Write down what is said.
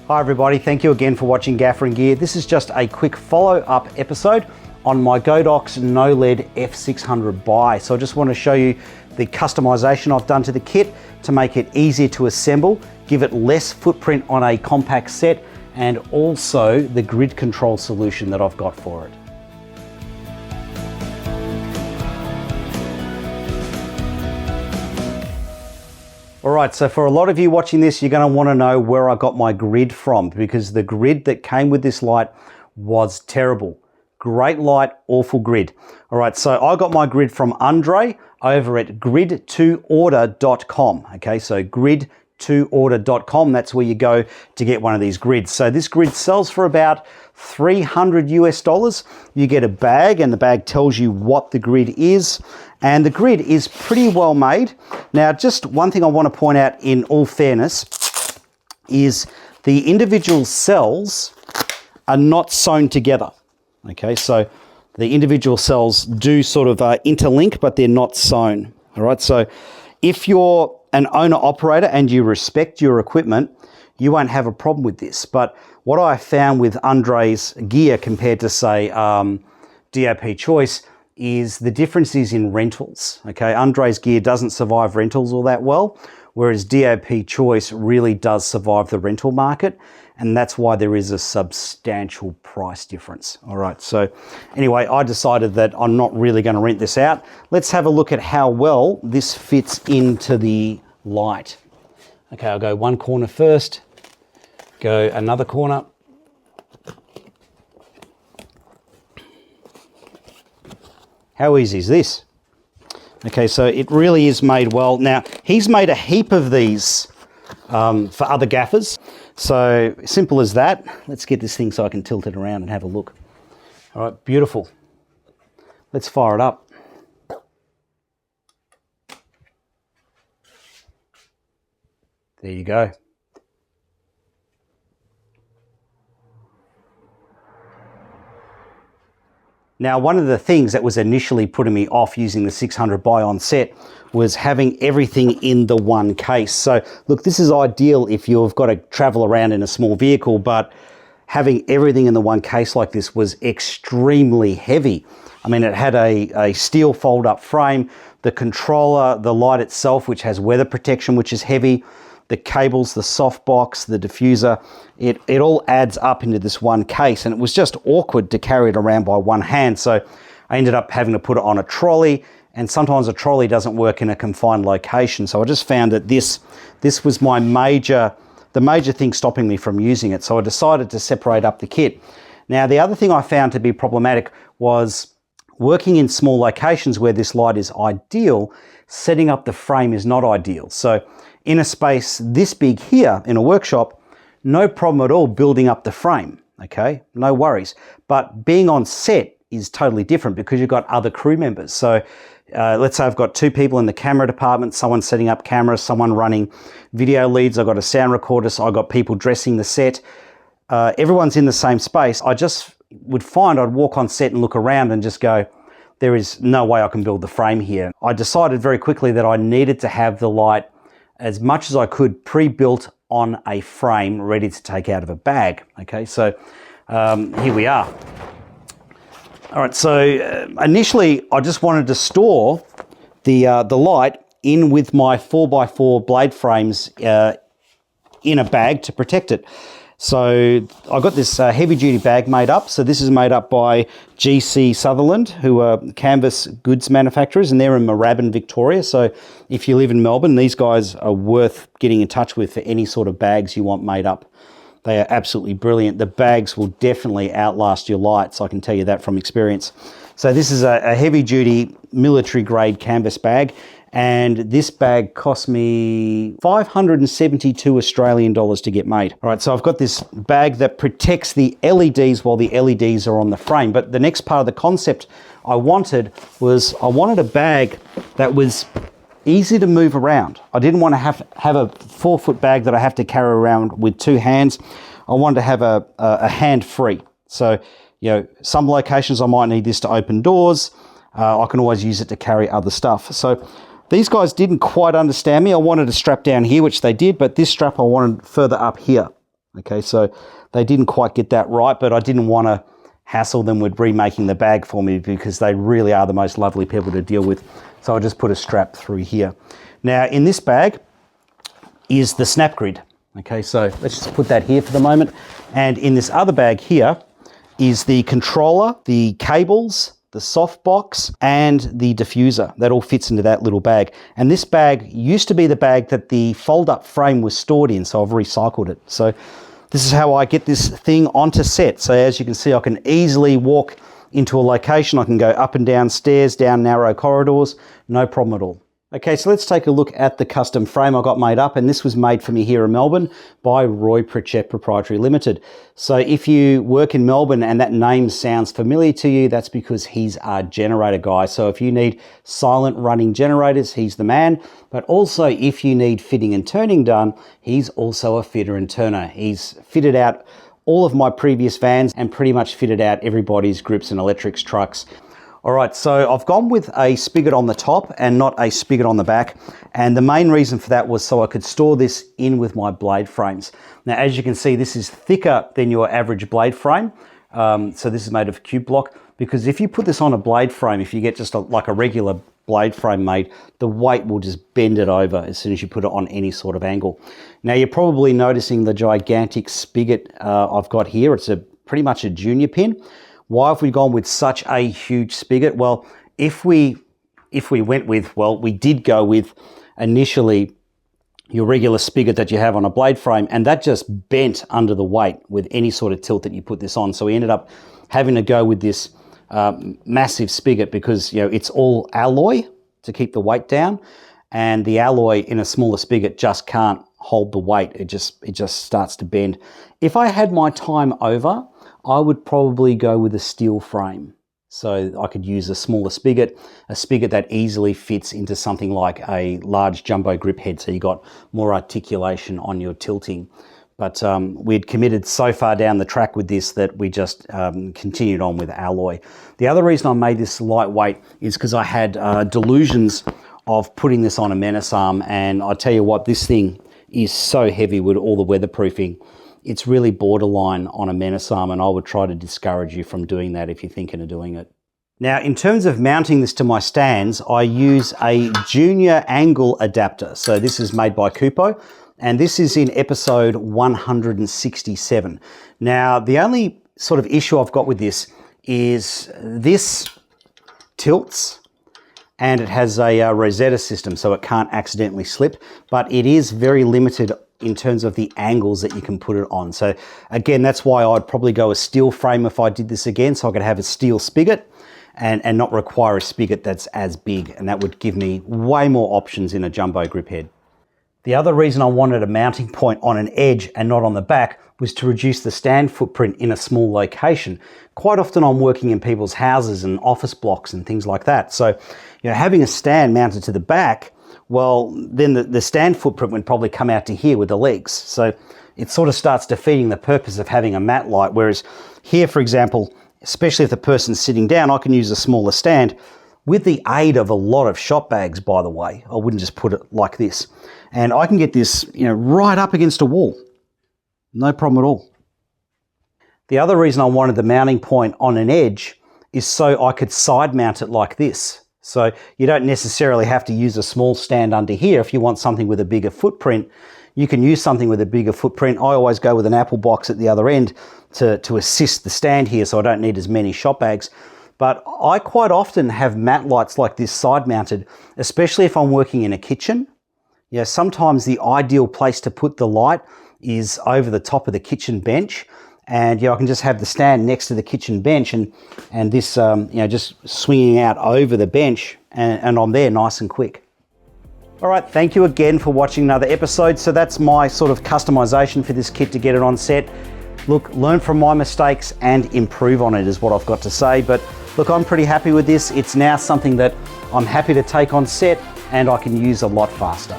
Hi everybody, thank you again for watching Gaffer and Gear. This is just a quick follow-up episode on my Godox no-lead F600Bi. So I just want to show you the customization I've done to the kit to make it easier to assemble, give it less footprint on a compact set, and also the grid control solution that I've got for it. All right, so for a lot of you watching this, you're going to want to know where I got my grid from, because the grid that came with this light was terrible. Great light, awful grid. All right, so I got my grid from Andre over at grid2order.com. Okay, so grid2order.com, that's where you go to get one of these grids. So this grid sells for about $300 US. You get a bag, and the bag tells you what the grid is. And the grid is pretty well made. Now, just one thing I want to point out in all fairness is the individual cells are not sewn together. Okay, so the individual cells do sort of interlink, but they're not sewn. All right, so if you're an owner-operator and you respect your equipment, you won't have a problem with this. But what I found with Andre's gear compared to, say, DOP Choice is the difference is in rentals. Okay, Andre's gear doesn't survive rentals all that well, whereas DOP Choice really does survive the rental market, and that's why there is a substantial price difference. All right, so anyway, I decided that I'm not really going to rent this out. Let's have a look at how well this fits into the light. Okay, I'll go one corner first, go another corner. How easy is this? Okay, so it really is made well. Now, he's made a heap of these for other gaffers. So simple as that. Let's get this thing so I can tilt it around and have a look. All right, beautiful. Let's fire it up. There you go. Now, one of the things that was initially putting me off using the 600Bi on set was having everything in the one case. So look, this is ideal if you've got to travel around in a small vehicle, but having everything in the one case like this was extremely heavy. I mean, it had a steel fold-up frame, the controller, the light itself, which has weather protection, which is heavy, the cables, the softbox, the diffuser, it all adds up into this one case, and it was just awkward to carry it around by one hand. So I ended up having to put it on a trolley, and sometimes a trolley doesn't work in a confined location. So I just found that this was the major thing stopping me from using it. So I decided to separate up the kit. Now, the other thing I found to be problematic was working in small locations where this light is ideal, setting up the frame is not ideal. So in a space this big here in a workshop, no problem at all building up the frame, okay? No worries. But being on set is totally different because you've got other crew members. So let's say I've got two people in the camera department, someone setting up cameras, someone running video leads, I've got a sound recorder, so I've got people dressing the set. Everyone's in the same space. I just would find I'd walk on set and look around and just go, there is no way I can build the frame here. I decided very quickly that I needed to have the light as much as I could pre-built on a frame ready to take out of a bag. Okay, so here we are. All right, so initially I just wanted to store the light in with my 4x4 blade frames in a bag to protect it. So I got this heavy duty bag made up. So this is made up by GC Sutherland, who are canvas goods manufacturers, and they're in Moorabbin, Victoria. So if you live in Melbourne, these guys are worth getting in touch with for any sort of bags you want made up. They are absolutely brilliant. The bags will definitely outlast your lights, I can tell you that from experience. So this is a heavy duty military grade canvas bag, and this bag cost me 572 Australian dollars to get made. All right, so I've got this bag that protects the LEDs while the LEDs are on the frame. But the next part of the concept I wanted a bag that was easy to move around. I didn't want to have a 4-foot bag that I have to carry around with two hands. I wanted to have a hand-free. So, you know, some locations I might need this to open doors. I can always use it to carry other stuff. So these guys didn't quite understand me. I wanted a strap down here, which they did, but this strap I wanted further up here. Okay, so they didn't quite get that right, but I didn't want to hassle them with remaking the bag for me because they really are the most lovely people to deal with. So I just put a strap through here. Now in this bag is the snap grid. Okay, so let's just put that here for the moment. And in this other bag here is the controller, the cables, the softbox, and the diffuser. That all fits into that little bag. And this bag used to be the bag that the fold-up frame was stored in, so I've recycled it. So this is how I get this thing onto set. So as you can see, I can easily walk into a location. I can go up and down stairs, down narrow corridors, no problem at all. Okay, so let's take a look at the custom frame I got made up, and this was made for me here in Melbourne by PRICHETT Proprietary Limited. So if you work in Melbourne and that name sounds familiar to you, that's because he's our generator guy. So if you need silent running generators, he's the man. But also if you need fitting and turning done, he's also a fitter and turner. He's fitted out all of my previous vans and pretty much fitted out everybody's grips and electrics trucks. All right, so I've gone with a spigot on the top and not a spigot on the back. And the main reason for that was so I could store this in with my blade frames. Now, as you can see, this is thicker than your average blade frame. So this is made of cube block, because if you put this on a blade frame, if you get just like a regular blade frame made, the weight will just bend it over as soon as you put it on any sort of angle. Now, you're probably noticing the gigantic spigot I've got here. It's pretty much a junior pin. Why have we gone with such a huge spigot? Well, if we went with, well, we did go with initially your regular spigot that you have on a blade frame, and that just bent under the weight with any sort of tilt that you put this on. So we ended up having to go with this massive spigot because, you know, it's all alloy to keep the weight down, and the alloy in a smaller spigot just can't hold the weight. It just starts to bend. If I had my time over, I would probably go with a steel frame. So I could use a smaller spigot, a spigot that easily fits into something like a large jumbo grip head, so you got more articulation on your tilting. But we'd committed so far down the track with this that we just continued on with alloy. The other reason I made this lightweight is because I had delusions of putting this on a menace arm, and I tell you what, this thing is so heavy with all the weatherproofing. It's really borderline on a menace arm, and I would try to discourage you from doing that if you're thinking of doing it. Now, in terms of mounting this to my stands, I use a junior angle adapter. So this is made by Kupo, and this is in episode 167. Now, the only sort of issue I've got with this is this tilts, and it has a Rosetta system, so it can't accidentally slip, but it is very limited in terms of the angles that you can put it on. So again, that's why I'd probably go a steel frame if I did this again, so I could have a steel spigot and not require a spigot that's as big, and that would give me way more options in a jumbo grip head. The other reason I wanted a mounting point on an edge and not on the back was to reduce the stand footprint in a small location. Quite often I'm working in people's houses and office blocks and things like that. So, you know, having a stand mounted to the back, well, then the stand footprint would probably come out to here with the legs. So it sort of starts defeating the purpose of having a mat light. Whereas here, for example, especially if the person's sitting down, I can use a smaller stand with the aid of a lot of shop bags, by the way. I wouldn't just put it like this. And I can get this, you know, right up against a wall. No problem at all. The other reason I wanted the mounting point on an edge is so I could side mount it like this. So you don't necessarily have to use a small stand under here. If you want something with a bigger footprint, you can use something with a bigger footprint. I always go with an apple box at the other end to assist the stand here, so I don't need as many shop bags. But I quite often have mat lights like this side mounted, especially if I'm working in a kitchen. You know, sometimes the ideal place to put the light is over the top of the kitchen bench. And you know, I can just have the stand next to the kitchen bench and this you know, just swinging out over the bench, and I'm there nice and quick. All right, thank you again for watching another episode. So that's my sort of customization for this kit to get it on set. Look, learn from my mistakes and improve on it is what I've got to say. But look, I'm pretty happy with this. It's now something that I'm happy to take on set and I can use a lot faster.